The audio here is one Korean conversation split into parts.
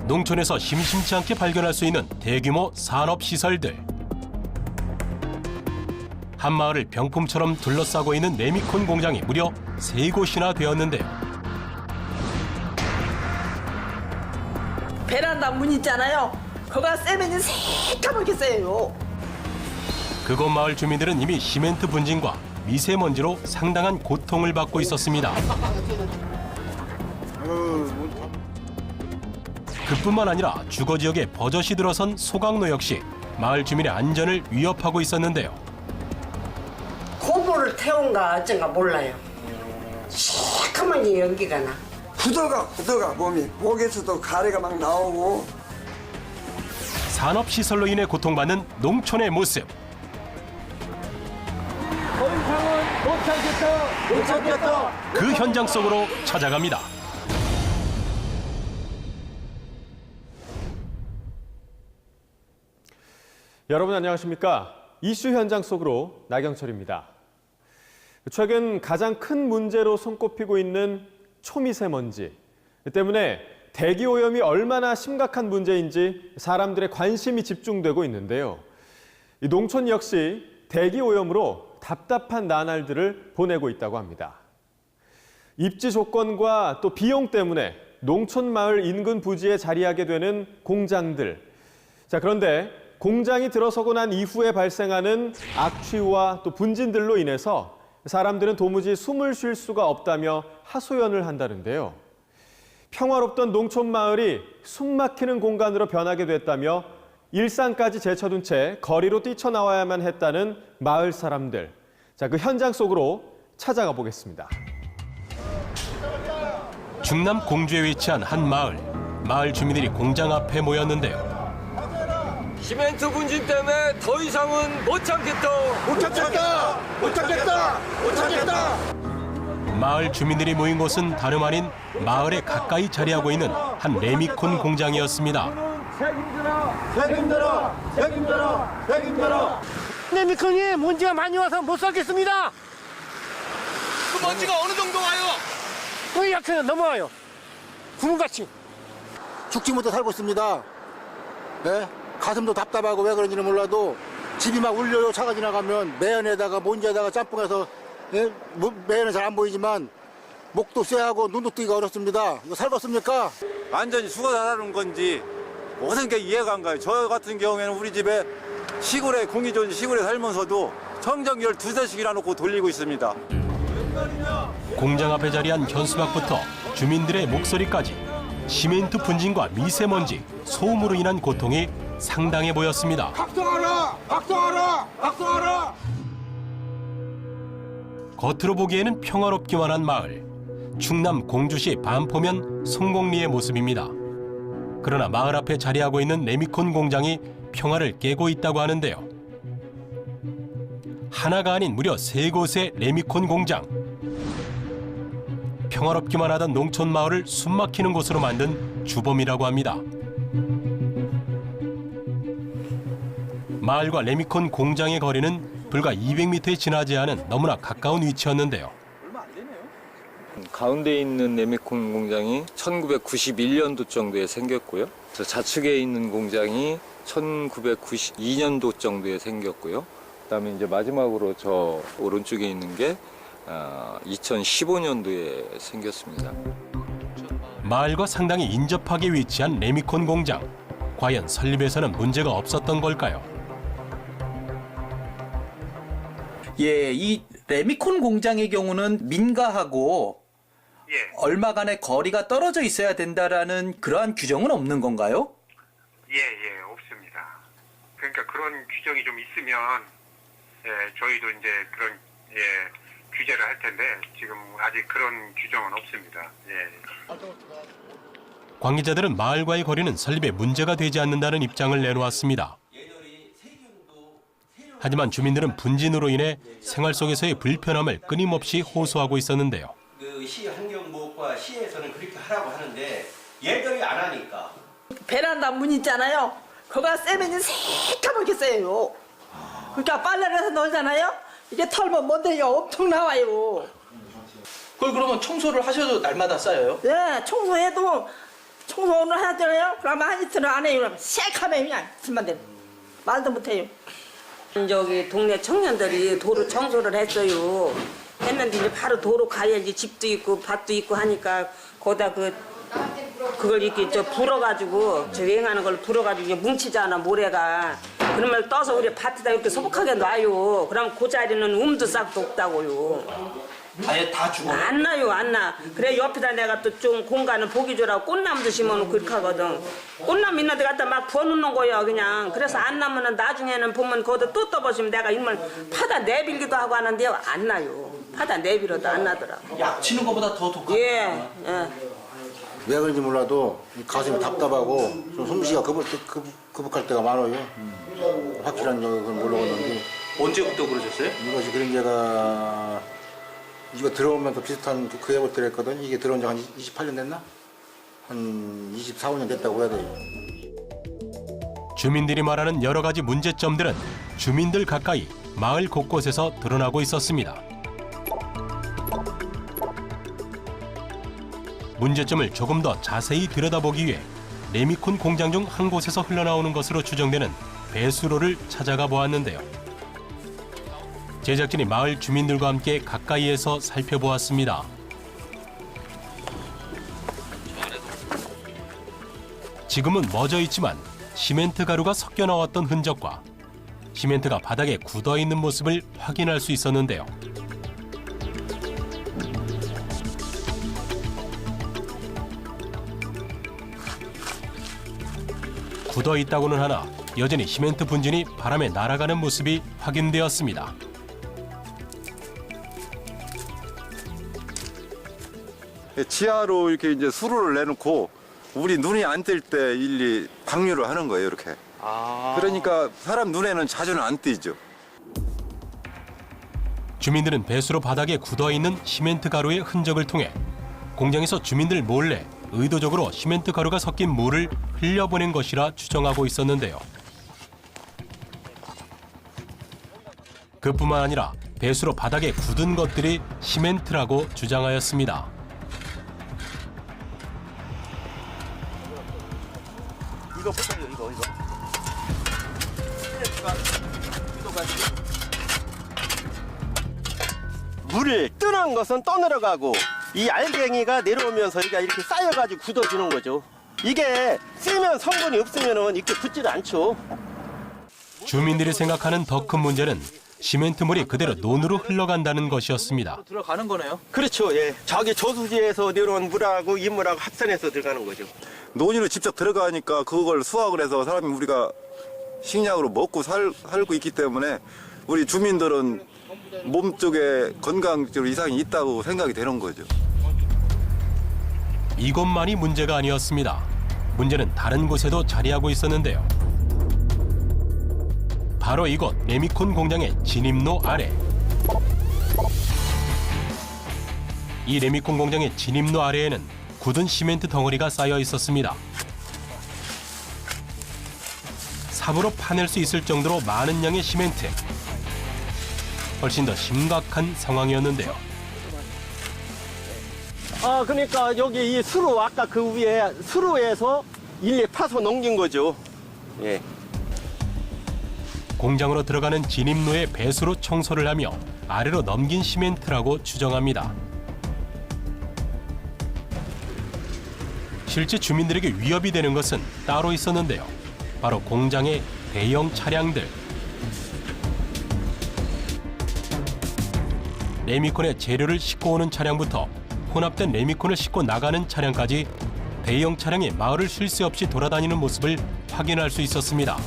농촌에서 심심치 않게 발견할 수 있는 대규모 산업시설들. 한 마을을 병풍처럼 둘러싸고 있는 레미콘 공장이 무려 3곳이나 되었는데요. 베란다 문 있잖아요. 거가 세면이 새까맣게 써요. 그곳 마을 주민들은 이미 시멘트 분진과 미세먼지로 상당한 고통을 받고 있었습니다. 그뿐만 아니라 주거 지역에 버젓이 들어선 소각로 역시 마을 주민의 안전을 위협하고 있었는데요. 고무를 태운가 어쩐가 몰라요. 새까맣게 연기가 나. 굳어가 몸이 목에서도 가래가 막 나오고. 산업시설로 인해 고통받는 농촌의 모습. 더 이상은 못 참겠다. 그 현장 속으로 찾아갑니다. 여러분 안녕하십니까? 이슈 현장 속으로 나경철입니다. 최근 가장 큰 문제로 손꼽히고 있는 초미세먼지 때문에 대기오염이 얼마나 심각한 문제인지 사람들의 관심이 집중되고 있는데요. 이 농촌 역시 대기오염으로 답답한 나날들을 보내고 있다고 합니다. 입지 조건과 또 비용 때문에 농촌 마을 인근 부지에 자리하게 되는 공장들. 자, 그런데 공장이 들어서고 난 이후에 발생하는 악취와 또 분진들로 인해서 사람들은 도무지 숨을 쉴 수가 없다며 하소연을 한다는데요. 평화롭던 농촌 마을이 숨막히는 공간으로 변하게 됐다며 일상까지 제쳐둔 채 거리로 뛰쳐나와야만 했다는 마을 사람들. 자, 그 현장 속으로 찾아가 보겠습니다. 충남 공주에 위치한 한 마을. 마을 주민들이 공장 앞에 모였는데요. 시멘트 분진 때문에 더 이상은 못 참겠다. 마을 주민들이 모인 곳은 다름 아닌 마을에 가까이 자리하고 있는 한 레미콘 공장이었습니다. 레미콘이 먼지가 많이 와서 못 살겠습니다. 그 먼지가 어느 정도 와요? 거의 약해요. 넘어와요. 구멍같이. 죽지 못해 살고 있습니다. 네? 가슴도 답답하고 왜 그런지는 몰라도 집이 막 울려요. 차가 지나가면 매연에다가 먼지에다가 짬뽕해서 예? 매연은 잘 안 보이지만 목도 쇠하고 눈도 뜨기가 어렵습니다. 이거 살겠습니까? 완전히 죽어 살아는 건지 무슨 게 이해가 안 가요. 저 같은 경우에는 우리 집에 시골에 공기 좋은 시골에 살면서도 청정기를 2-3씩이나 놓고 돌리고 있습니다. 공장 앞에 자리한 현수막부터 주민들의 목소리까지 시멘트 분진과 미세먼지, 소음으로 인한 고통이 상당해 보였습니다. 박수하라! 겉으로 보기에는 평화롭기만 한 마을. 충남 공주시 반포면 송곡리의 모습입니다. 그러나 마을 앞에 자리하고 있는 레미콘 공장이 평화를 깨고 있다고 하는데요. 하나가 아닌 무려 3곳의 레미콘 공장. 평화롭기만 하던 농촌 마을을 숨막히는 곳으로 만든 주범이라고 합니다. 마을과 레미콘 공장의 거리는 불과 200m에 지나지 않은 너무나 가까운 위치였는데요. 가운데 있는 레미콘 공장이 1991년도 정도에 생겼고요. 저 좌측에 있는 공장이 1992년도 정도에 생겼고요. 그다음에 이제 마지막으로 저 오른쪽에 있는 게 2015년도에 생겼습니다. 마을과 상당히 인접하게 위치한 레미콘 공장. 과연 설립에서는 문제가 없었던 걸까요? 예, 이 레미콘 공장의 경우는 민가하고 얼마간의 거리가 떨어져 있어야 된다라는 그러한 규정은 없는 건가요? 예, 없습니다. 그러니까 그런 규정이 좀 있으면 저희도 이제 그런 규제를 할 텐데 지금 아직 그런 규정은 없습니다. 관계자들은 마을과의 거리는 설립에 문제가 되지 않는다는 입장을 내놓았습니다. 하지만 주민들은 분진으로 인해 생활 속에서의 불편함을 끊임없이 호소하고 있었는데요. 그 시 환경보호과 시에서는 그렇게 하라고 하는데 얘들이 안 하니까. 베란다 문 있잖아요. 거가 세면이 새까맣게 써요. 그러니까 빨래를 해서 놀잖아요. 이게 털면 먼데기가 엄청 나와요. 그러면 청소를 하셔도 날마다 쌓여요? 네, 청소해도 청소 오늘 하잖아요. 그러면 한 이틀은 안 해요. 그러면 쎄하면 그냥 집만 되는. 말도 못해요. 저기 동네 청년들이 도로 청소를 했어요. 했는데 이제 바로 도로 가야지 집도 있고 밭도 있고 하니까 거기다 그걸 이렇게 불어가지고 저 맹하는 걸 불어가지고 이제 뭉치잖아 모래가. 그러면 떠서 우리 밭에다 이렇게 소복하게 놔요. 그럼 그 자리는 싹도 없다고요. 아예 다 죽어. 안 나요, 안 나. 그래 옆에다 내가 또 좀 공간을 보기 주라고 꽃나무도 심어놓고 그렇게 하거든. 꽃나무 있는 데 갖다 막 부어놓는 거예요, 그냥. 그래서 안 나면은 나중에는 보면 거기다 또 떠보시면 내가 이걸 파다 내빌기도 하고 하는데요, 안 나요. 파다 내빌어도 안 나더라고. 약 치는 것보다 더 독하다. 예, 예. 왜 그런지 몰라도 가슴이 답답하고 좀 솜씨가 거북할 때가 많아요. 확실한 적은 모르겠는데. 언제부터 그러셨어요? 이것이 그런 제가 이거 들어오면서 비슷한 그 해볼 때 했거든. 이게 들어온 지 한 28년 됐나? 한 24, 5년 됐다고 해야 돼요. 주민들이 말하는 여러 가지 문제점들은 주민들 가까이 마을 곳곳에서 드러나고 있었습니다. 문제점을 조금 더 자세히 들여다보기 위해 레미콘 공장 중 한 곳에서 흘러나오는 것으로 추정되는 배수로를 찾아가 보았는데요. 제작진이 마을 주민들과 함께 가까이에서 살펴보았습니다. 지금은 멎어 있지만 시멘트 가루가 섞여 나왔던 흔적과 시멘트가 바닥에 굳어 있는 모습을 확인할 수 있었는데요. 굳어 있다고는 하나 여전히 시멘트 분진이 바람에 날아가는 모습이 확인되었습니다. 지하로 이렇게 이제 수로를 내놓고 우리 눈이 안 뜰 때 일일이 방류를 하는 거예요, 이렇게. 그러니까 사람 눈에는 자주는 안 띄죠. 주민들은 배수로 바닥에 굳어있는 시멘트 가루의 흔적을 통해 공장에서 주민들 몰래 의도적으로 시멘트 가루가 섞인 물을 흘려보낸 것이라 추정하고 있었는데요. 그뿐만 아니라 배수로 바닥에 굳은 것들이 시멘트라고 주장하였습니다. 이거 보세요, 이거. 물을 뜨는 것은 떠내려가고 이 알갱이가 내려오면서 이게 이렇게 쌓여가지고 굳어지는 거죠. 이게 쓰면 성분이 없으면 이렇게 굳지를 않죠. 주민들이 생각하는 더 큰 문제는 시멘트물이 그대로 논으로 흘러간다는 것이었습니다. 들어가는 거네요. 그렇죠. 예. 저기 저수지에서 내려온 물하고 이 물하고 합산해서 들어가는 거죠. 논으로 직접 들어가니까 그걸 수확을 해서 사람이 우리가 식량으로 먹고 살고 있기 때문에 우리 주민들은 몸 쪽에 건강적으로 이상이 있다고 생각이 되는 거죠. 이것만이 문제가 아니었습니다. 문제는 다른 곳에도 자리하고 있었는데요. 바로 이곳 레미콘 공장의 진입로 아래. 이 레미콘 공장의 진입로 아래에는 굳은 시멘트 덩어리가 쌓여 있었습니다. 삽으로 파낼 수 있을 정도로 많은 양의 시멘트. 훨씬 더 심각한 상황이었는데요. 그러니까 여기 이 수로 아까 그 위에 수로에서 일일이 파서 넘긴 거죠. 예. 공장으로 들어가는 진입로의 배수로 청소를 하며 아래로 넘긴 시멘트라고 추정합니다. 실제 주민들에게 위협이 되는 것은 따로 있었는데요. 바로 공장의 대형 차량들. 레미콘의 재료를 싣고 오는 차량부터 혼합된 레미콘을 싣고 나가는 차량까지 대형 차량이 마을을 쉴 새 없이 돌아다니는 모습을 확인할 수 있었습니다.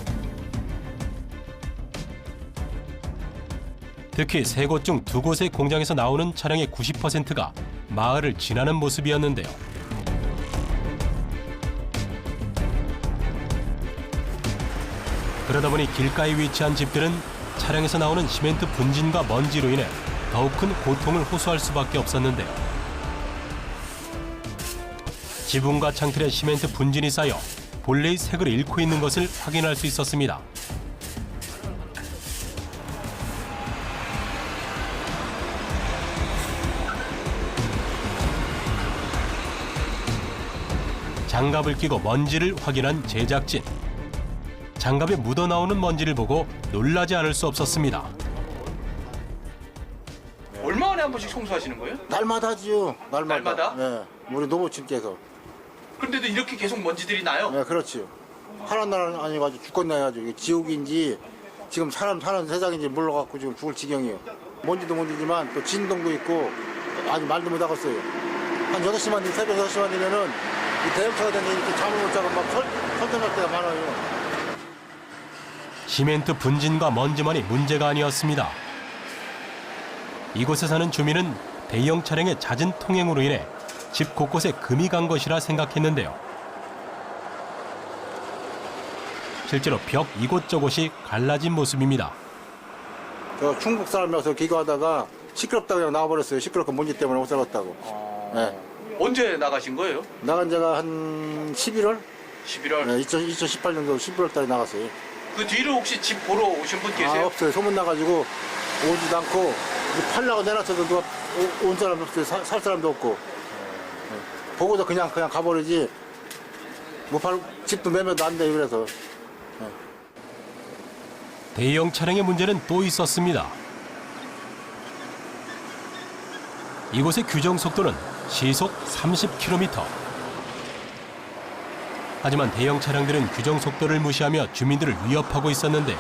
특히 세 곳 중 두 곳의 공장에서 나오는 차량의 90%가 마을을 지나는 모습이었는데요. 그러다 보니 길가에 위치한 집들은 차량에서 나오는 시멘트 분진과 먼지로 인해 더욱 큰 고통을 호소할 수밖에 없었는데요. 지붕과 창틀에 시멘트 분진이 쌓여 본래의 색을 잃고 있는 것을 확인할 수 있었습니다. 장갑을 끼고 먼지를 확인한 제작진. 장갑에 묻어나오는 먼지를 보고 놀라지 않을 수 없었습니다. 얼마 만에 한 번씩 청소하시는 거예요? 날마다 하지요. 날마다? 네. 우리 노무침께서. 그런데도 이렇게 계속 먼지들이 나요? 네, 그렇지요. 하는 날은 아니가지고 죽겠나 해가지고 이게 지옥인지 지금 사람 사는 세상인지 몰라갖고 지금 죽을 지경이에요. 먼지도 먼지지만 또 진동도 있고 아직 말도 못 하겠어요. 한 6시만 되면 새벽 6시만 되면은 이 대형차가 되는데 이렇게 잠을 못 자고 막 설득할 때가 많아요. 시멘트 분진과 먼지만이 문제가 아니었습니다. 이곳에 사는 주민은 대형 차량의 잦은 통행으로 인해 집 곳곳에 금이 간 것이라 생각했는데요. 실제로 벽 이곳저곳이 갈라진 모습입니다. 저 충북 사람이라서 기거하다가 시끄럽다고 그냥 나와버렸어요. 시끄럽고 먼지 때문에 못 살았다고. 네. 언제 나가신 거예요? 나간 지가 한 11월? 11월. 네, 2018년도 11월 달에 나갔어요. 그 뒤로 혹시 집 보러 오신 분 계세요? 아, 없어요. 소문 나가지고 오지도 않고 팔라고 내놨어도 누가 온 사람도 없어요. 살 사람도 없고. 네. 보고도 그냥 가버리지. 못 팔, 집도 매매도 안 돼요. 그래서. 네. 대형 차량의 문제는 또 있었습니다. 이곳의 규정 속도는 시속 30km. 하지만 대형 차량들은 규정 속도를 무시하며 주민들을 위협하고 있었는데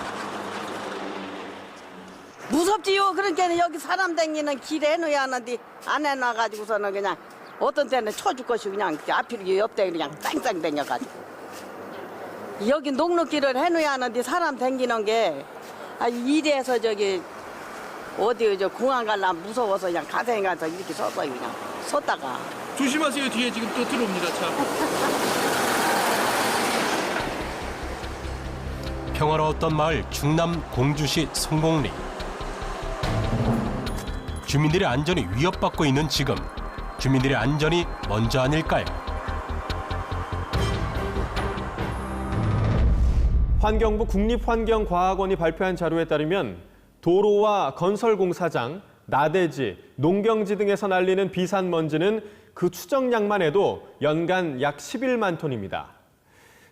무섭지요. 그러니까 여기 사람 다니는 길에 해놓아야 하는데 안 해놔가지고서는 그냥 어떤 때는 쳐줄 것이 그냥 앞뒤로 옆에 그냥 땡땡 다녀가지고 여기 녹록길을 해놓아야 하는데 사람 다니는 게 이래서 저기 어디 저 공항 가려면 무서워서 그냥 가생에 가서 이렇게 섰어요. 그냥 섰다가 조심하세요. 뒤에 지금 또 들어옵니다. 차. 평화로웠던 마을 충남 공주시 성곡리. 주민들의 안전이 위협받고 있는 지금 주민들의 안전이 먼저 아닐까요? 환경부 국립환경과학원이 발표한 자료에 따르면 도로와 건설공사장, 나대지, 농경지 등에서 날리는 비산먼지는 그 추정량만 해도 연간 약 11만 톤입니다.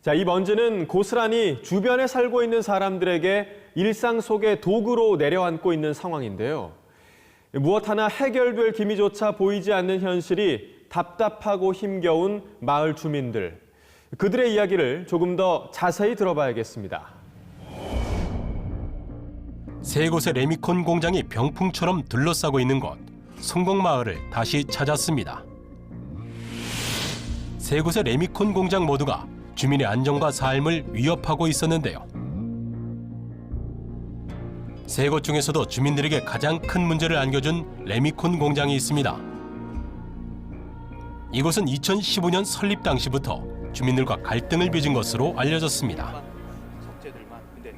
자, 이 먼지는 고스란히 주변에 살고 있는 사람들에게 일상 속의 도구로 내려앉고 있는 상황인데요. 무엇 하나 해결될 기미조차 보이지 않는 현실이 답답하고 힘겨운 마을 주민들. 그들의 이야기를 조금 더 자세히 들어봐야겠습니다. 세 곳의 레미콘 공장이 병풍처럼 둘러싸고 있는 곳, 성곡마을을 다시 찾았습니다. 세 곳의 레미콘 공장 모두가 주민의 안전과 삶을 위협하고 있었는데요. 세 곳 중에서도 주민들에게 가장 큰 문제를 안겨준 레미콘 공장이 있습니다. 이곳은 2015년 설립 당시부터 주민들과 갈등을 빚은 것으로 알려졌습니다. 근데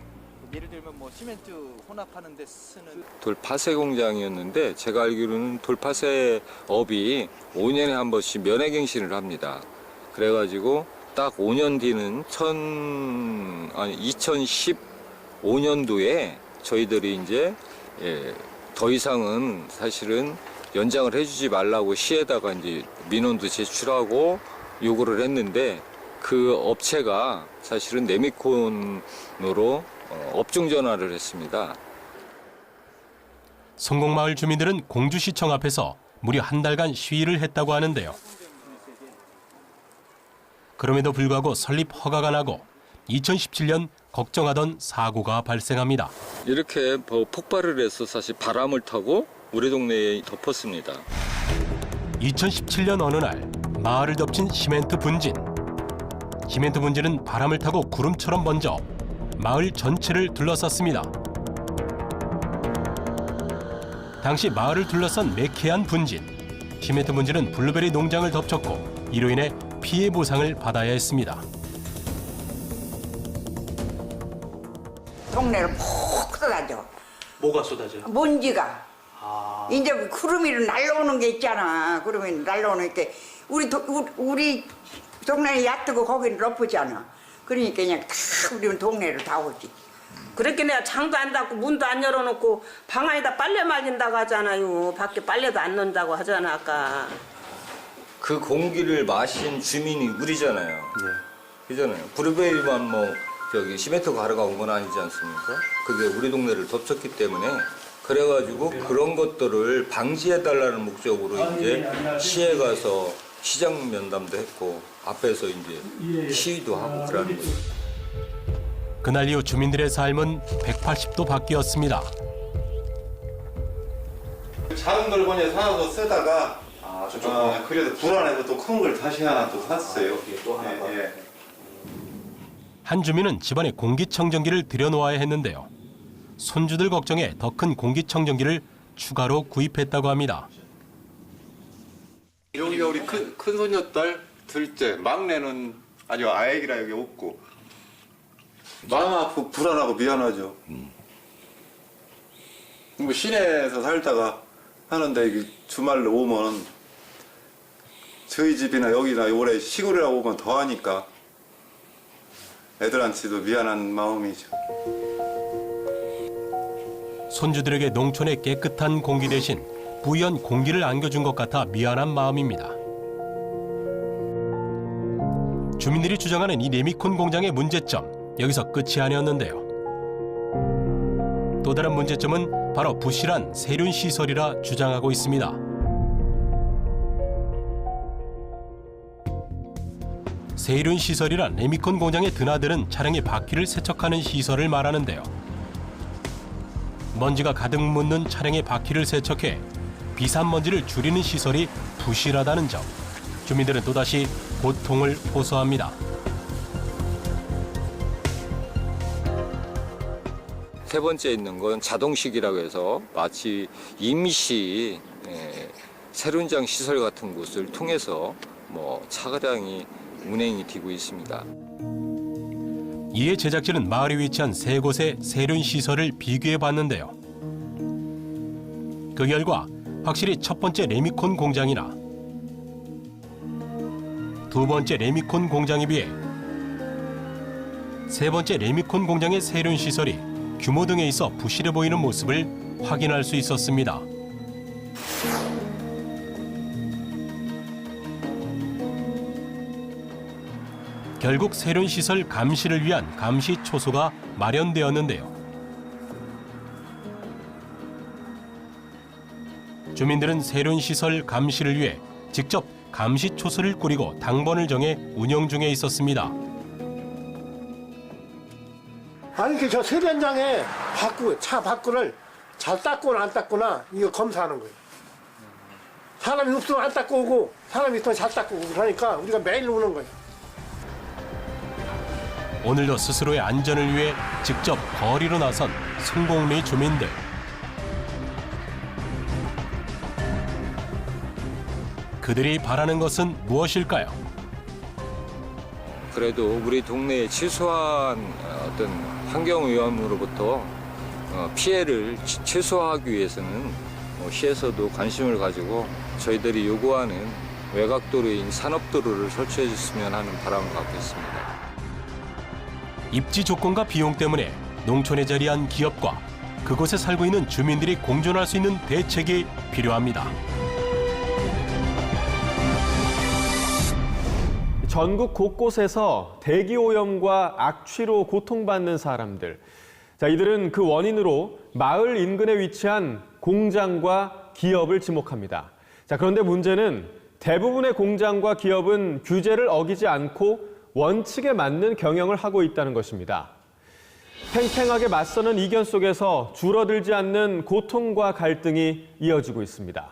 예를 들면 뭐 시멘트 혼합하는 데 쓰는 돌파세 공장이었는데 제가 알기로는 돌파세 업이 5년에 한 번씩 면회갱신을 합니다. 그래가지고 딱 5년 뒤는 2015년도에 저희들이 이제 더 이상은 사실은 연장을 해주지 말라고 시에다가 이제 민원도 제출하고 요구를 했는데 그 업체가 사실은 레미콘으로 업종 전환을 했습니다. 성곡마을 주민들은 공주시청 앞에서 무려 한 달간 시위를 했다고 하는데요. 그럼에도 불구하고 설립 허가가 나고 2017년 걱정하던 사고가 발생합니다. 이렇게 폭발을 해서 사실 바람을 타고 우리 동네에 덮었습니다. 2017년 어느 날 마을을 덮친 시멘트 분진. 시멘트 분진은 바람을 타고 구름처럼 번져 마을 전체를 둘러쌌습니다. 당시 마을을 둘러싼 매캐한 분진. 시멘트 분진은 블루베리 농장을 덮쳤고 이로 인해 피해 보상을 받아야 했습니다. 동네를 푹 쏟아져. 뭐가 쏟아져요? 먼지가. 이제 구름이 날라오는 게 있잖아. 구름이 날라오는 게 우리 동네에 얕고 거기는 높으잖아. 그러니까 그냥 다 우리 동네를 다 오지. 그렇게 내가 장도 안 닫고 문도 안 열어놓고 방 안에다 빨래 말린다고 하잖아요. 밖에 빨래도 안 넣는다고 하잖아 아까. 그 공기를 마신 주민이 우리잖아요. 그잖아요. 브루베리만 뭐 저기 시멘트 가루가 온 건 아니지 않습니까? 그게 우리 동네를 덮쳤기 때문에 그래가지고 그런 것들을 방지해달라는 목적으로 이제 시에 가서 시장 면담도 했고 앞에서 이제 시위도 하고 그러는 거죠. 그날 이후 주민들의 삶은 180도 바뀌었습니다. 작은 걸 그냥 사서 쓰다가 그래서 불안해서 또 큰 걸 다시 하나 또 샀어요. 한 주민은 집안에 공기청정기를 들여놓아야 했는데요. 손주들 걱정에 더 큰 공기청정기를 추가로 구입했다고 합니다. 여기가 우리 큰 손녀딸 둘째, 막내는 아직 아기라 여기 없고 마음 아프고 불안하고 미안하죠. 뭐 시내에서 살다가 하는데 이게 주말로 오면 저희 집이나 여기나 올해 시골이라고 오면 더 하니까 애들한테도 미안한 마음이죠. 손주들에게 농촌의 깨끗한 공기 대신 부연 공기를 안겨준 것 같아 미안한 마음입니다. 주민들이 주장하는 이 레미콘 공장의 문제점, 여기서 끝이 아니었는데요. 또 다른 문제점은 바로 부실한 세륜 시설이라 주장하고 있습니다. 세륜 시설이란 레미콘 공장에 드나드는 차량의 바퀴를 세척하는 시설을 말하는데요. 먼지가 가득 묻는 차량의 바퀴를 세척해 비산먼지를 줄이는 시설이 부실하다는 점, 주민들은 또다시 고통을 호소합니다. 세 번째 있는 건 자동식이라고 해서 마치 임시 세륜장 시설 같은 곳을 통해서 뭐 차량이 운행이 되고 있습니다. 이에 제작진은 마을에 위치한 세 곳의 세륜 시설을 비교해 봤는데요. 그 결과 확실히 첫 번째 레미콘 공장이나 두 번째 레미콘 공장에 비해 세 번째 레미콘 공장의 세륜 시설이 규모 등에 있어 부실해 보이는 모습을 확인할 수 있었습니다. 결국 세륜 시설 감시를 위한 감시 초소가 마련되었는데요. 주민들은 세륜 시설 감시를 위해 직접 감시 초소를 꾸리고 당번을 정해 운영 중에 있었습니다. 아니 이렇게 저 세련장에 차 바꾸를 잘 닦거나 안 닦거나 이거 검사하는 거예요. 사람이 없으면 안 닦고 오고 사람이 있으면 잘 닦고 오고 그러니까 우리가 매일 오는 거예요. 오늘도 스스로의 안전을 위해 직접 거리로 나선 성공리 주민들. 그들이 바라는 것은 무엇일까요? 그래도 우리 동네에 최소한 어떤 환경오염으로부터 피해를 최소화하기 위해서는 시에서도 관심을 가지고 저희들이 요구하는 외곽도로인 산업도로를 설치해 줬으면 하는 바람을 갖고 있습니다. 입지 조건과 비용 때문에 농촌에 자리한 기업과 그곳에 살고 있는 주민들이 공존할 수 있는 대책이 필요합니다. 전국 곳곳에서 대기오염과 악취로 고통받는 사람들. 자, 이들은 그 원인으로 마을 인근에 위치한 공장과 기업을 지목합니다. 자, 그런데 문제는 대부분의 공장과 기업은 규제를 어기지 않고 원칙에 맞는 경영을 하고 있다는 것입니다. 팽팽하게 맞서는 이견 속에서 줄어들지 않는 고통과 갈등이 이어지고 있습니다.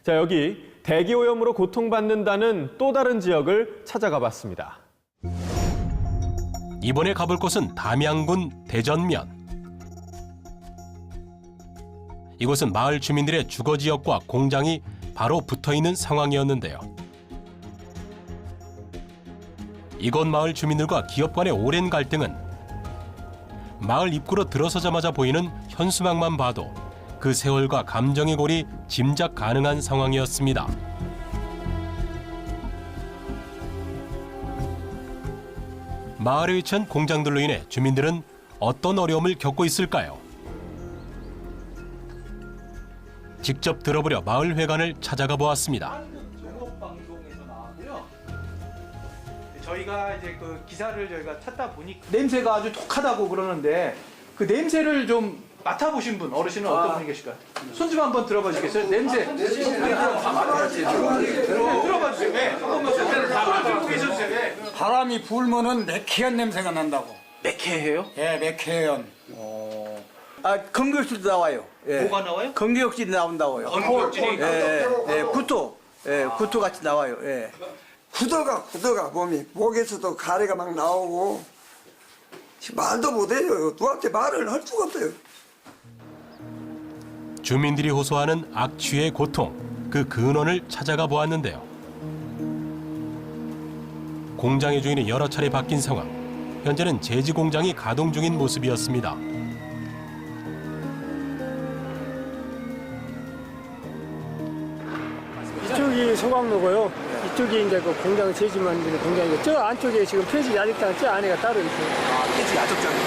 자, 여기 대기오염으로 고통받는다는 또 다른 지역을 찾아가 봤습니다. 이번에 가볼 곳은 담양군 대전면. 이곳은 마을 주민들의 주거지역과 공장이 바로 붙어있는 상황이었는데요. 이곳 마을 주민들과 기업 간의 오랜 갈등은 마을 입구로 들어서자마자 보이는 현수막만 봐도 그 세월과 감정의 골이 짐작 가능한 상황이었습니다. 마을에 위치한 공장들로 인해 주민들은 어떤 어려움을 겪고 있을까요? 직접 들어보려 마을 회관을 찾아가 보았습니다. 저희가 이제 그 기사를 저희가 찾다 보니 냄새가 아주 독하다고 그러는데 그 냄새를 좀 맡아보신 분 어르신은 어떤 분이 계실까요? 손 좀 한번 들어봐 주시겠어요? 냄새. 들어봐 주세요. 네. 다 맡고 계셔주세요. 네. 바람이 불면은 매캐한 냄새가 난다고. 매캐해요? 예, 매캐한. 건기옥질도 나와요. 예. 뭐가 나와요? 건기옥질이 나온다고요. 건기옥질이? 구토. 구토 같이 나와요. 예. 굳어가 몸이 목에서도 가래가 막 나오고 말도 못해요. 누구한테 말을 할 수가 없어요. 주민들이 호소하는 악취의 고통, 그 근원을 찾아가 보았는데요. 공장의 주인이 여러 차례 바뀐 상황. 현재는 제지 공장이 가동 중인 모습이었습니다. 이쪽이 소각로고요. 이쪽이 이제 그 공장 제지 만드는 공장이고 저 안쪽에 지금 폐지 야적장 저 안에가 따로 있어요. 폐지 야적장이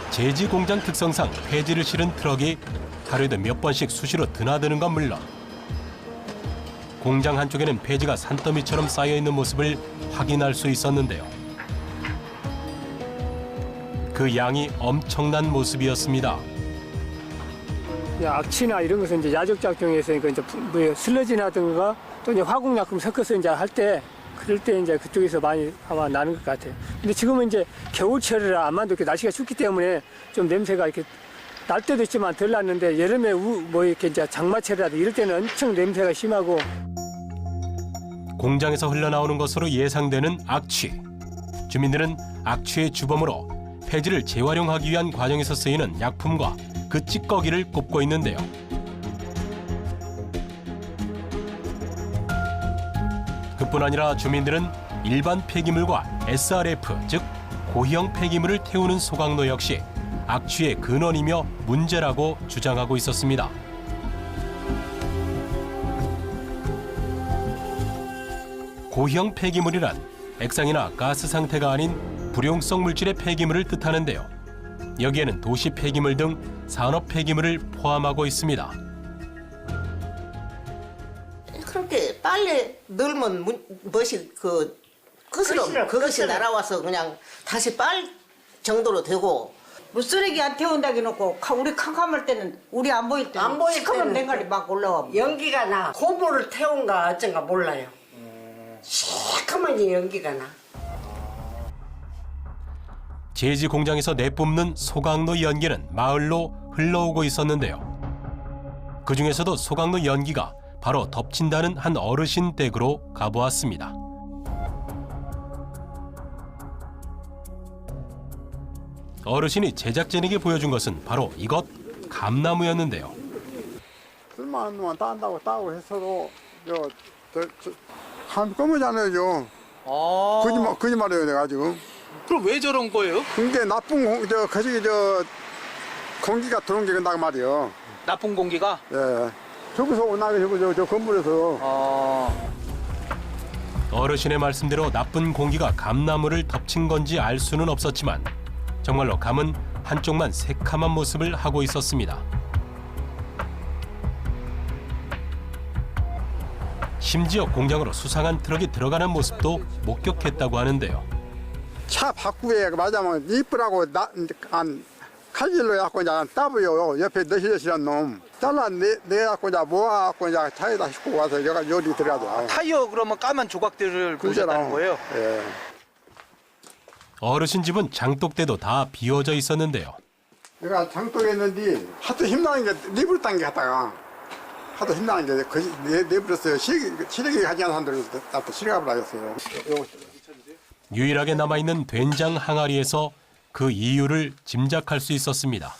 제지 공장 특성상 폐지를 실은 트럭이 하루에도 몇 번씩 수시로 드나드는 건 물론 공장 한쪽에는 폐지가 산더미처럼 쌓여 있는 모습을 확인할 수 있었는데요. 그 양이 엄청난 모습이었습니다. 악취나 이런 것은 이제 야적작용에서 이제 슬러지나든가 또 이제 화공약품 섞어서 이제 할 때 그럴 때 이제 그쪽에서 많이 아마 나는 것 같아요. 근데 지금은 이제 겨울철이라 아마도 이렇게 날씨가 춥기 때문에 좀 냄새가 이렇게 날 때도 있지만 덜 났는데 여름에 뭐 이렇게 이제 장마철이라도 이럴 때는 엄청 냄새가 심하고. 공장에서 흘러나오는 것으로 예상되는 악취. 주민들은 악취의 주범으로 폐지를 재활용하기 위한 과정에서 쓰이는 약품과 그 찌꺼기를 꼽고 있는데요. 그뿐 아니라 주민들은 일반 폐기물과 SRF, 즉 고형 폐기물을 태우는 소각로 역시 악취의 근원이며 문제라고 주장하고 있었습니다. 고형 폐기물이란 액상이나 가스 상태가 아닌 불용성 물질의 폐기물을 뜻하는데요. 여기에는 도시 폐기물 등 산업 폐기물을 포함하고 있습니다. 그렇게 빨래 넣으면 멋이 그 끝으로 그것이 날아와서 그냥 다시 빨 정도로 되고 무쓰레기 안 태운다고 해놓고 우리 캄캄할 때는 우리 안 보일 때는 안 보일 시커먼 때는 냉갈이 막 올라와. 연기가 나. 고무를 태운가 어쩐가 몰라요. 시커먼 연기가 나. 제지 공장에서 내뿜는 소각로 연기는 마을로 흘러오고 있었는데요. 그 중에서도 소각로 연기가 바로 덮친다는 한 어르신 댁으로 가보았습니다. 어르신이 제작진에게 보여준 것은 바로 이것 감나무였는데요. 쓸만한 놈만 따고 했어도 한 검은잖아요. 거짓말이에요 내가 지금. 그럼 왜 저런 거예요? 근데 나쁜 공기가 들어온 게 그런다고 말이요. 나쁜 공기가? 예. 저기서 오나게 저 건물에서. 어르신의 말씀대로 나쁜 공기가 감나무를 덮친 건지 알 수는 없었지만 정말로 감은 한쪽만 새카만 모습을 하고 있었습니다. 심지어 공장으로 수상한 트럭이 들어가는 모습도 목격했다고 하는데요. 차 바꾸에 맞으면 이쁘라고 칼질로 해갖고 이제 따부요. 옆에 너시너시한 놈. 잘라내갖고 이제 모아갖고 이제 차에다 싣고 와서 여기 요리 들어가죠. 타이어 그러면 까만 조각들을 보셨다는 거예요? 예. 어르신 집은 장독대도 다 비워져 있었는데요. 내가 장독에 있는데 하도 힘나는 게 립을 당겨 갔다가 하도 힘나는 게 내버렸어요. 시래기 가지 않은 사람들 나도 실감을 하겠어요. 유일하게 남아있는 된장 항아리에서 그 이유를 짐작할 수 있었습니다.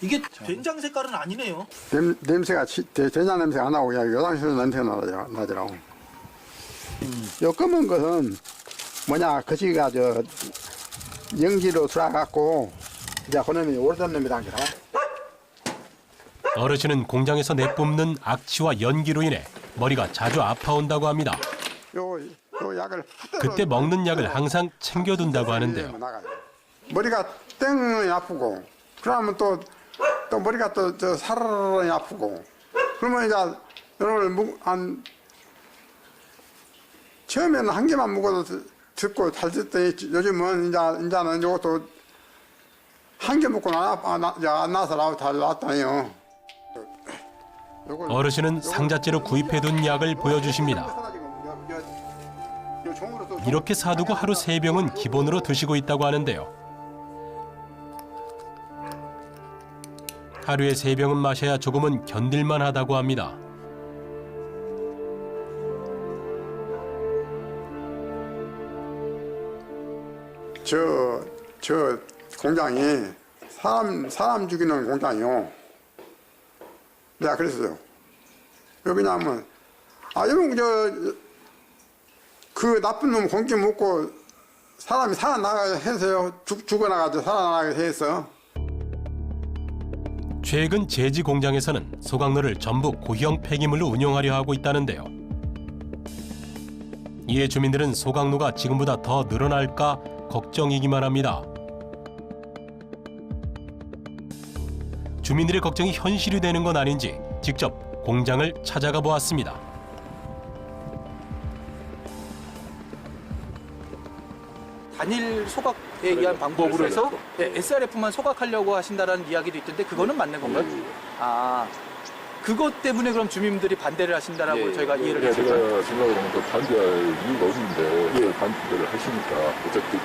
이게 된장 색깔은 아니네요. 냄새가 된장 냄새가 안 나고 그냥 요당시로 냄새가 나더라고. 요 검은 것은 뭐냐 거시기가 연기로 들어가갖고 이제 그놈이 오래된 놈이 당기라. 어르신은 공장에서 내뿜는 악취와 연기로 인해 머리가 자주 아파온다고 합니다. 요 약을 그때 먹는 약을 항상 챙겨둔다고 하는데요. 머리가 땡이 아프고 그러면 또 머리가 또 사르르 아프고 그러면 이제 이걸 처음에는 한 개만 먹어도 듣고 잘 듣더니 요즘은 이제는 이것도 한 개 먹고 안 나서 잘 나왔다니요. 어르신은 상자째로 구입해둔 약을 보여주십니다. 이렇게 사두고 하루 3병은 기본으로 드시고 있다고 하는데요. 하루에 3병은 마셔야 조금은 견딜만 하다고 합니다. 저 공장이 사람 죽이는 공장이요. 내가 그랬어요. 왜 그러냐면, 이런 그 나쁜 놈 공기 먹고 사람이 살아나가게 해서요. 죽어나가지고 살아나가게 해서. 최근 제지 공장에서는 소각로를 전부 고형 폐기물로 운영하려 하고 있다는데요. 이에 주민들은 소각로가 지금보다 더 늘어날까 걱정이기만 합니다. 주민들의 걱정이 현실이 되는 건 아닌지 직접 공장을 찾아가 보았습니다. 단일 소각에 의한 방법으로 해서 SRF만 소각하려고 하신다라는 이야기도 있던데 그거는 맞는 건가요? 그것 때문에 그럼 주민들이 반대를 하신다라고 저희가 이해를 했죠. 제가 생각하는 건 반대할 이유가 없는데 반대를 하시니까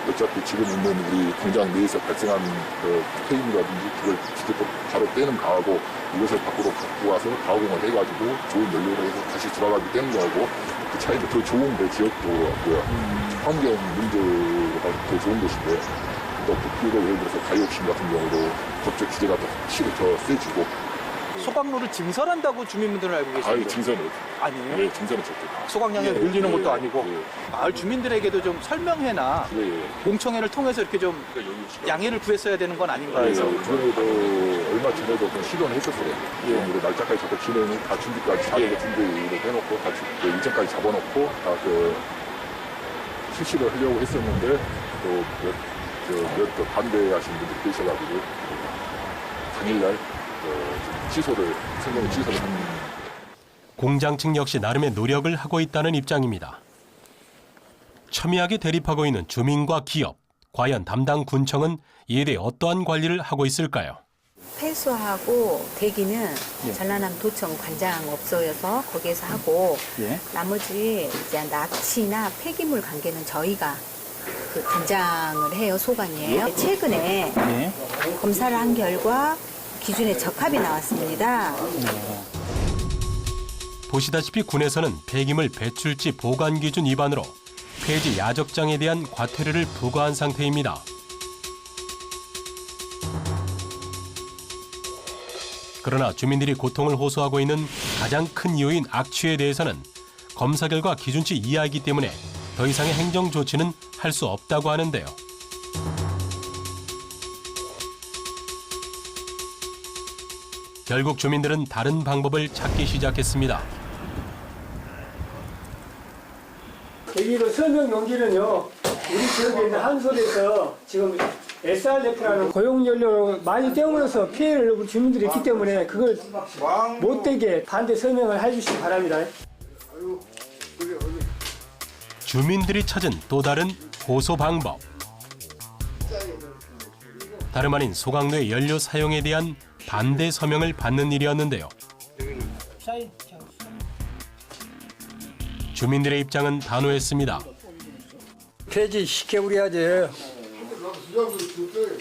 어차피 지금 있는 우리 공장 내에서 발생한 그 폐기물이라든지 그걸 직접 바로 빼는 가하고 이것을 밖으로 갖고 와서 가공을 해가지고 좋은 연료로 해서 다시 돌아가게 되는 거하고 그 차이도 더 좋은데 지역도 같고요. 환경 문제가 더 좋은 것인데 그리고 예를 들어서 가이옥신 같은 경우도 법적 규제가 더 확실히 더 세지고 소각로를 증설한다고 주민분들은 알고 계시죠? 증설은 아니에요? 네, 증설은 절대. 소각량을 늘리는 것도 아니고 마을 주민들에게도 좀 설명회나 공청회를 통해서 이렇게 좀 양해를 구했어야 되는 건 아닌가요? 이번에도 얼마 전에도 시도를 했었어요. 우리 날짜까지 잡고 진행을 다 준비까지 자료를 준비를 해놓고 다 일정까지 잡아놓고 다 실시를 하려고 했었는데 또 반대하신 분들이 계셔가지고 당일날 성명을 취소를 합니다. 공장 측 역시 나름의 노력을 하고 있다는 입장입니다. 첨예하게 대립하고 있는 주민과 기업, 과연 담당 군청은 이에 대해 어떠한 관리를 하고 있을까요? 폐수하고 대기는 전라남 도청 관장업소여서 거기에서 하고 나머지 이제 납치나 폐기물 관계는 저희가 그 관장을 해요. 소관이에요. 최근에 검사를 한 결과 기준에 적합이 나왔습니다. 보시다시피 군에서는 폐기물 배출지 보관 기준 위반으로 폐지 야적장에 대한 과태료를 부과한 상태입니다. 그러나 주민들이 고통을 호소하고 있는 가장 큰 이유인 악취에 대해서는 검사 결과 기준치 이하이기 때문에 더 이상의 행정 조치는 할 수 없다고 하는데요. 결국 주민들은 다른 방법을 찾기 시작했습니다. 여기로 설명 용지는요, 우리 지역에 있는 한솔에서 지금 SRF라는 고용연료로 많이 때우면서 피해를 입은 주민들이 있기 때문에 그걸 못되게 반대 설명을 해주시기 바랍니다. 주민들이 찾은 또 다른 호소 방법. 다름 아닌 소각로의 연료 사용에 대한 반대 서명을 받는 일이었는데요. 주민들의 입장은 단호했습니다. 폐지시켜버려야지.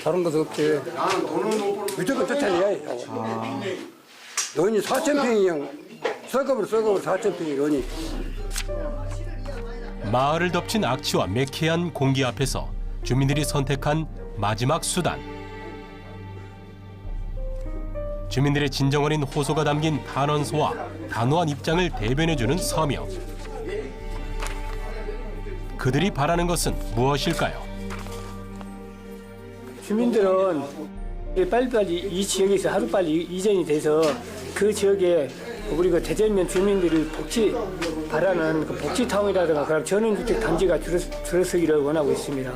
다른 것도 없지. 무조건 쫓아내야 논이 4,000평이야. 썩어버려 4,000평이 논이. 마을을 덮친 악취와 매캐한 공기 앞에서 주민들이 선택한 마지막 수단. 주민들의 진정 어린 호소가 담긴 탄원서와 단호한 입장을 대변해주는 서명. 그들이 바라는 것은 무엇일까요? 주민들은 빨리빨리 이 지역에서 하루빨리 이전이 돼서 그 지역에 우리 그 대전면 주민들이 복지 바라는 그 복지타운이라든가 그런 전원주택 단지가 줄어서기를 원하고 있습니다.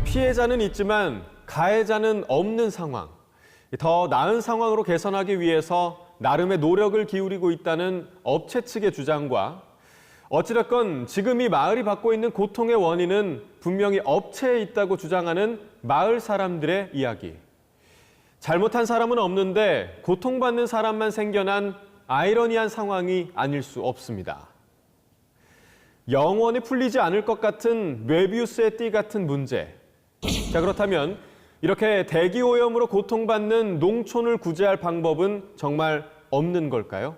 피해자는 있지만 가해자는 없는 상황. 더 나은 상황으로 개선하기 위해서 나름의 노력을 기울이고 있다는 업체 측의 주장과 어찌됐건 지금 이 마을이 받고 있는 고통의 원인은 분명히 업체에 있다고 주장하는 마을 사람들의 이야기. 잘못한 사람은 없는데 고통받는 사람만 생겨난 아이러니한 상황이 아닐 수 없습니다. 영원히 풀리지 않을 것 같은 메비우스의 띠 같은 문제. 자, 그렇다면 이렇게 대기오염으로 고통받는 농촌을 구제할 방법은 정말 없는 걸까요?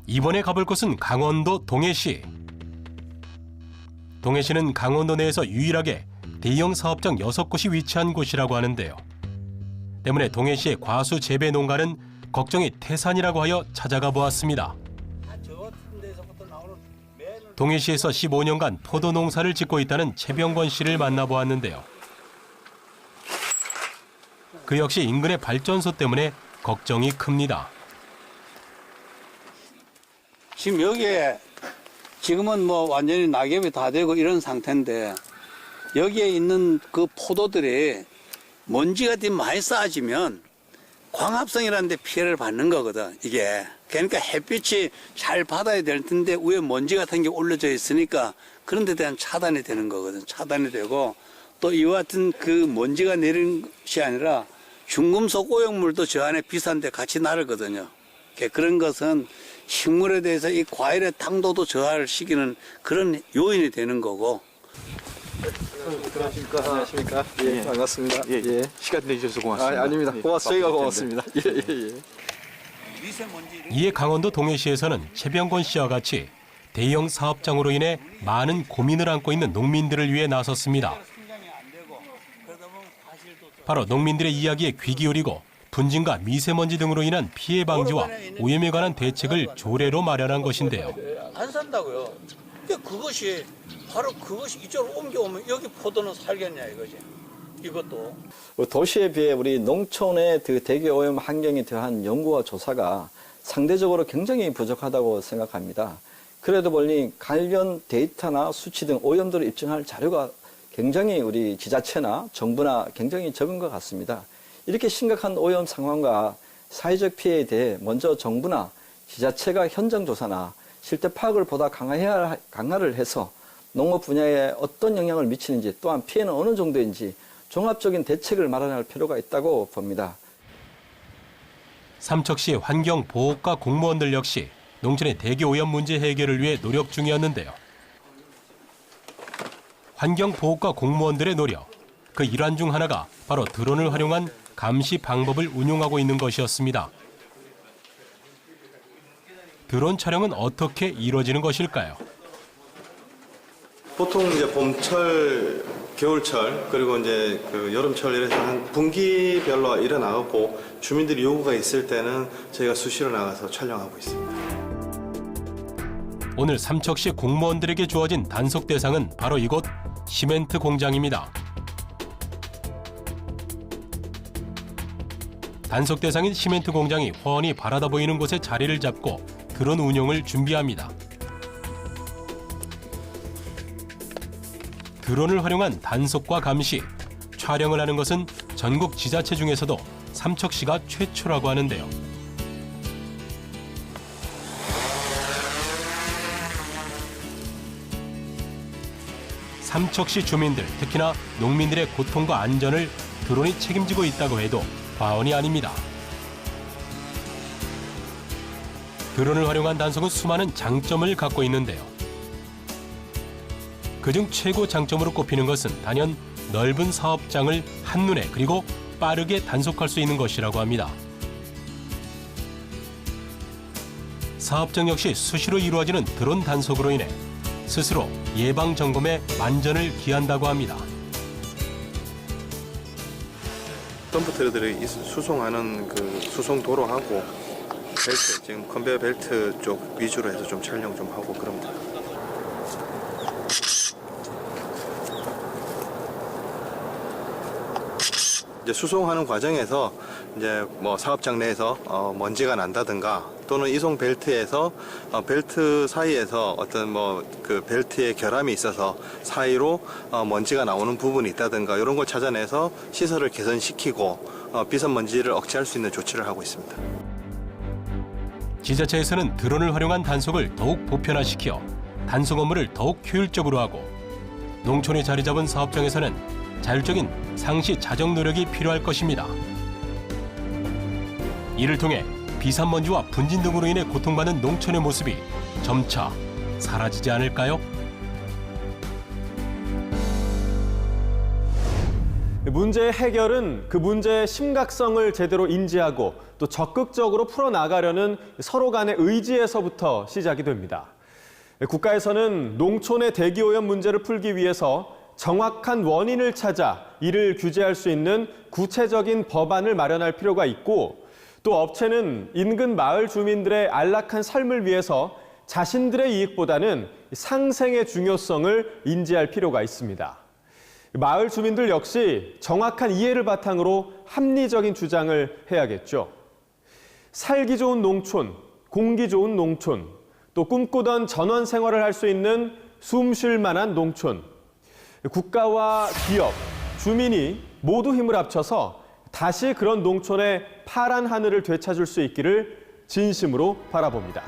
이번에 가볼 곳은 강원도 동해시. 동해시는 강원도 내에서 유일하게 대형 사업장 6곳이 위치한 곳이라고 하는데요. 때문에 동해시의 과수 재배 농가는 걱정이 태산이라고 하여 찾아가 보았습니다. 동해시에서 15년간 포도 농사를 짓고 있다는 최병권 씨를 만나보았는데요. 그 역시 인근의 발전소 때문에 걱정이 큽니다. 지금 여기에 지금은 뭐 완전히 낙엽이 다 되고 이런 상태인데 여기에 있는 그 포도들이 먼지가 좀 많이 쌓아지면 광합성이라는 데 피해를 받는 거거든, 이게. 그러니까 햇빛이 잘 받아야 될 텐데 위에 먼지 같은 게 올려져 있으니까 그런 데 대한 차단이 되는 거거든. 차단이 되고 또 이와 같은 그 먼지가 내리는 것이 아니라 중금속 오염물도 저 안에 비싼데 같이 나르거든요. 그런 것은 식물에 대해서 이 과일의 당도도 저하를 시키는 그런 요인이 되는 거고. 안녕하십니까. 예, 반갑습니다. 예. 시간 내주셔서 고맙습니다. 아닙니다. 저희가 고맙습니다. 예. 이에 강원도 동해시에서는 최병권 씨와 같이 대형 사업장으로 인해 많은 고민을 안고 있는 농민들을 위해 나섰습니다. 바로 농민들의 이야기에 귀 기울이고 분진과 미세먼지 등으로 인한 피해 방지와 오염에 관한 대책을 조례로 마련한 것인데요. 안 산다고요. 그것이 바로 그것이 이쪽으로 옮겨오면 여기 포도는 살겠냐 이거지. 이것도. 도시에 비해 우리 농촌의 그 대기오염 환경에 대한 연구와 조사가 상대적으로 굉장히 부족하다고 생각합니다. 그래도 보니 관련 데이터나 수치 등 오염도를 입증할 자료가 굉장히 우리 지자체나 정부나 굉장히 적은 것 같습니다. 이렇게 심각한 오염 상황과 사회적 피해에 대해 먼저 정부나 지자체가 현장 조사나 실태 파악을 보다 강화를 해서 농업 분야에 어떤 영향을 미치는지 또한 피해는 어느 정도인지 종합적인 대책을 마련할 필요가 있다고 봅니다. 삼척시 환경보호과 공무원들 역시 농촌의 대기오염 문제 해결을 위해 노력 중이었는데요. 환경보호과 공무원들의 노력, 그 일환 중 하나가 바로 드론을 활용한 감시 방법을 운용하고 있는 것이었습니다. 드론 촬영은 어떻게 이루어지는 것일까요? 보통 이제 봄철, 겨울철 그리고 이제 그 여름철 이래서 한 분기별로 일어나고 주민들이 요구가 있을 때는 저희가 수시로 나가서 촬영하고 있습니다. 오늘 삼척시 공무원들에게 주어진 단속 대상은 바로 이곳 시멘트 공장입니다. 단속 대상인 시멘트 공장이 훤히 바라다 보이는 곳에 자리를 잡고 드론 운용을 준비합니다. 드론을 활용한 단속과 감시, 촬영을 하는 것은 전국 지자체 중에서도 삼척시가 최초라고 하는데요. 삼척시 주민들, 특히나 농민들의 고통과 안전을 드론이 책임지고 있다고 해도 과언이 아닙니다. 드론을 활용한 단속은 수많은 장점을 갖고 있는데요. 그중 최고 장점으로 꼽히는 것은 단연 넓은 사업장을 한눈에 그리고 빠르게 단속할 수 있는 것이라고 합니다. 사업장 역시 수시로 이루어지는 드론 단속으로 인해 스스로 예방 점검에 만전을 기한다고 합니다. 덤프 트럭들이 수송하는 그 수송 도로하고 벨트, 지금 컨베이어 벨트 쪽 위주로 해서 좀 촬영 좀 하고 그럽니다. 이제 수송하는 과정에서 이제 뭐 사업장 내에서 먼지가 난다든가 또는 이송 벨트에서 벨트 사이에서 어떤 뭐 그 벨트의 결함이 있어서 사이로 먼지가 나오는 부분이 있다든가 이런 걸 찾아내서 시설을 개선시키고 비선먼지를 억제할 수 있는 조치를 하고 있습니다. 지자체에서는 드론을 활용한 단속을 더욱 보편화시켜 단속 업무를 더욱 효율적으로 하고 농촌에 자리 잡은 사업장에서는 자율적인 상시 자정 노력이 필요할 것입니다. 이를 통해 비산먼지와 분진 등으로 인해 고통받는 농촌의 모습이 점차 사라지지 않을까요? 문제의 해결은 그 문제의 심각성을 제대로 인지하고 또 적극적으로 풀어나가려는 서로 간의 의지에서부터 시작이 됩니다. 국가에서는 농촌의 대기오염 문제를 풀기 위해서 정확한 원인을 찾아 이를 규제할 수 있는 구체적인 법안을 마련할 필요가 있고, 또 업체는 인근 마을 주민들의 안락한 삶을 위해서 자신들의 이익보다는 상생의 중요성을 인지할 필요가 있습니다. 마을 주민들 역시 정확한 이해를 바탕으로 합리적인 주장을 해야겠죠. 살기 좋은 농촌, 공기 좋은 농촌, 또 꿈꾸던 전원 생활을 할 수 있는 숨 쉴 만한 농촌. 국가와 기업, 주민이 모두 힘을 합쳐서 다시 그런 농촌의 파란 하늘을 되찾을 수 있기를 진심으로 바라봅니다.